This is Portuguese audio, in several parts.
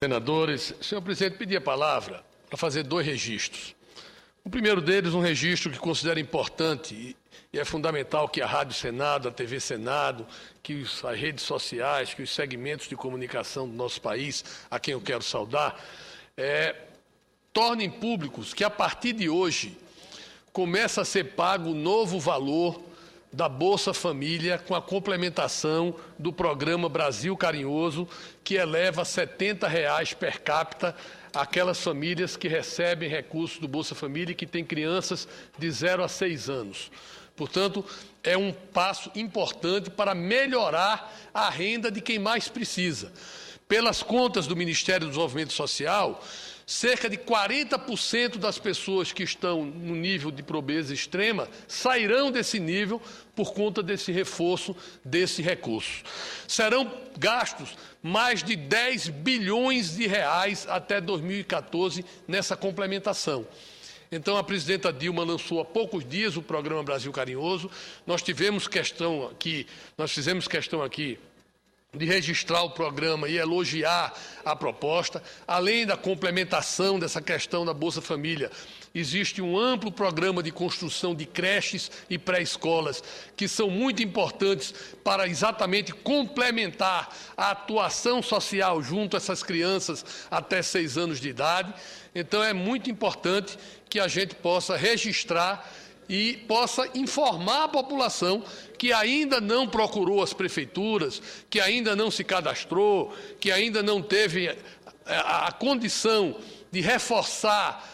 Senadores, senhor presidente, pedi a palavra para fazer 2 registros. O primeiro deles, um registro que considero importante e é fundamental que a Rádio Senado, a TV Senado, que as redes sociais, que os segmentos de comunicação do nosso país, a quem eu quero saudar, tornem públicos que, a partir de hoje, começa a ser pago o novo valor da Bolsa Família com a complementação do programa Brasil Carinhoso, que eleva a R$ 70 per capita aquelas famílias que recebem recursos do Bolsa Família e que têm crianças de 0 a 6 anos. Portanto, é um passo importante para melhorar a renda de quem mais precisa. Pelas contas do Ministério do Desenvolvimento Social, cerca de 40% das pessoas que estão no nível de pobreza extrema sairão desse nível por conta desse reforço, desse recurso. Serão gastos mais de 10 bilhões de reais até 2014 nessa complementação. Então, a presidenta Dilma lançou há poucos dias o programa Brasil Carinhoso. Nós fizemos questão aqui de registrar o programa e elogiar a proposta. Além da complementação dessa questão da Bolsa Família, existe um amplo programa de construção de creches e pré-escolas que são muito importantes para exatamente complementar a atuação social junto a essas crianças até 6 anos de idade. Então, é muito importante que a gente possa registrar e possa informar a população que ainda não procurou as prefeituras, que ainda não se cadastrou, que ainda não teve a condição de reforçar,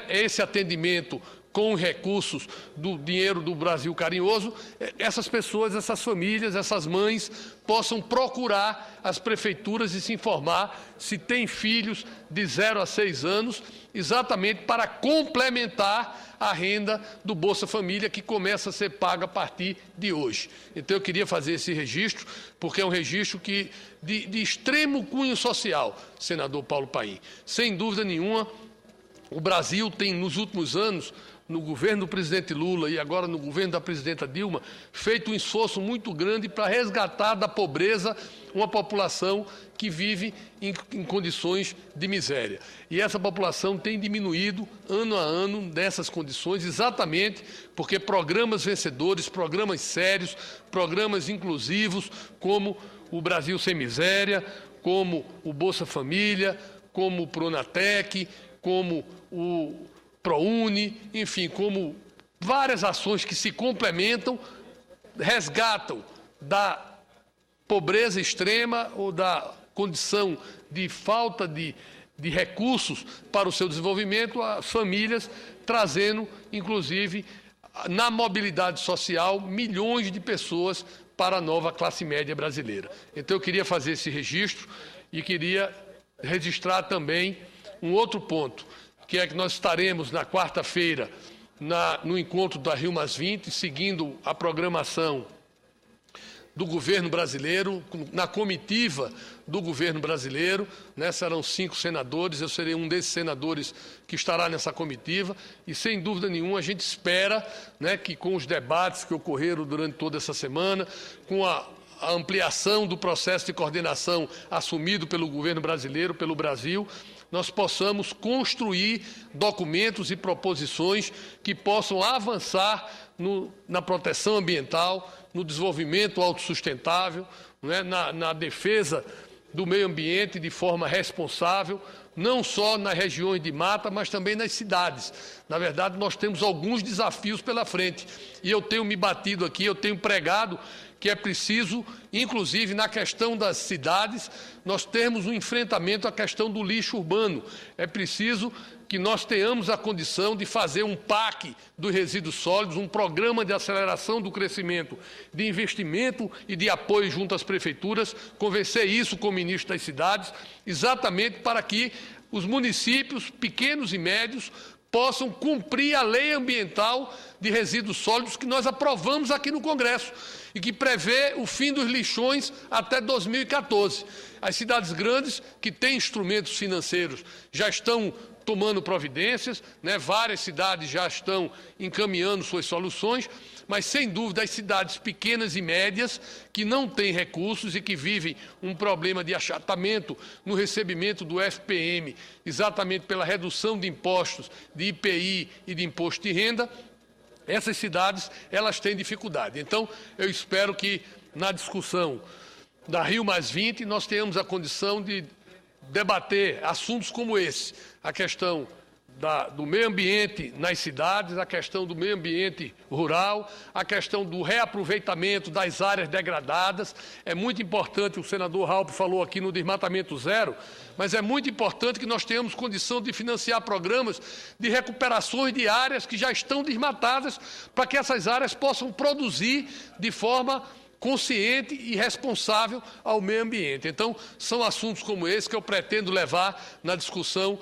esse atendimento com recursos do dinheiro do Brasil Carinhoso, essas pessoas, essas famílias, essas mães possam procurar as prefeituras e se informar se têm filhos de 0 a 6 anos, exatamente para complementar a renda do Bolsa Família, que começa a ser paga a partir de hoje. Então, eu queria fazer esse registro, porque é um registro de extremo cunho social, senador Paulo Paim. Sem dúvida nenhuma, o Brasil tem, nos últimos anos, no governo do presidente Lula e agora no governo da presidenta Dilma, feito um esforço muito grande para resgatar da pobreza uma população que vive em condições de miséria. E essa população tem diminuído ano a ano nessas condições, exatamente porque programas vencedores, programas sérios, programas inclusivos, como o Brasil Sem Miséria, como o Bolsa Família, como o Pronatec, como o ProUni, enfim, como várias ações que se complementam, resgatam da pobreza extrema ou da condição de falta de recursos para o seu desenvolvimento as famílias, trazendo, inclusive, na mobilidade social, milhões de pessoas para a nova classe média brasileira. Então, eu queria fazer esse registro e queria registrar também um outro ponto, que é que nós estaremos na quarta-feira no encontro da Rio+20, seguindo a programação do governo brasileiro, na comitiva do governo brasileiro, serão 5 senadores, eu serei um desses senadores que estará nessa comitiva, e sem dúvida nenhuma a gente espera que com os debates que ocorreram durante toda essa semana, com a ampliação do processo de coordenação assumido pelo governo brasileiro, pelo Brasil, nós possamos construir documentos e proposições que possam avançar na proteção ambiental, no desenvolvimento autossustentável, na defesa do meio ambiente de forma responsável, não só nas regiões de mata, mas também nas cidades. Na verdade, nós temos alguns desafios pela frente. E eu tenho me batido aqui, eu tenho pregado que é preciso, inclusive na questão das cidades, nós termos um enfrentamento à questão do lixo urbano. É preciso que nós tenhamos a condição de fazer um PAC dos resíduos sólidos, um programa de aceleração do crescimento, de investimento e de apoio junto às prefeituras, convencer isso com o ministro das cidades, exatamente para que os municípios pequenos e médios possam cumprir a lei ambiental de resíduos sólidos que nós aprovamos aqui no Congresso e que prevê o fim dos lixões até 2014. As cidades grandes, que têm instrumentos financeiros, já estão tomando providências, né? Várias cidades já estão encaminhando suas soluções, mas, sem dúvida, as cidades pequenas e médias, que não têm recursos e que vivem um problema de achatamento no recebimento do FPM, exatamente pela redução de impostos, de IPI e de imposto de renda, essas cidades, elas têm dificuldade. Então, eu espero que, na discussão da Rio+20, nós tenhamos a condição de debater assuntos como esse, a questão do meio ambiente nas cidades, a questão do meio ambiente rural, a questão do reaproveitamento das áreas degradadas. É muito importante, o senador Raupp falou aqui no desmatamento zero, mas é muito importante que nós tenhamos condição de financiar programas de recuperações de áreas que já estão desmatadas, para que essas áreas possam produzir de forma consciente e responsável ao meio ambiente. Então, são assuntos como esse que eu pretendo levar na discussão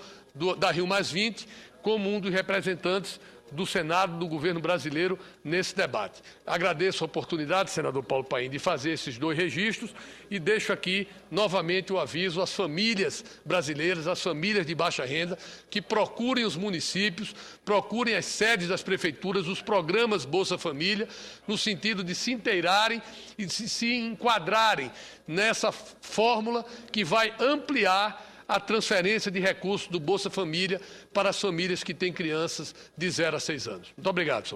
da Rio+20 como um dos representantes do Senado, do governo brasileiro, nesse debate. Agradeço a oportunidade, senador Paulo Paim, de fazer esses dois registros e deixo aqui novamente o aviso às famílias brasileiras, às famílias de baixa renda, que procurem os municípios, procurem as sedes das prefeituras, os programas Bolsa Família, no sentido de se inteirarem e de se enquadrarem nessa fórmula que vai ampliar a transferência de recursos do Bolsa Família para as famílias que têm crianças de 0 a 6 anos. Muito obrigado, senhor presidente.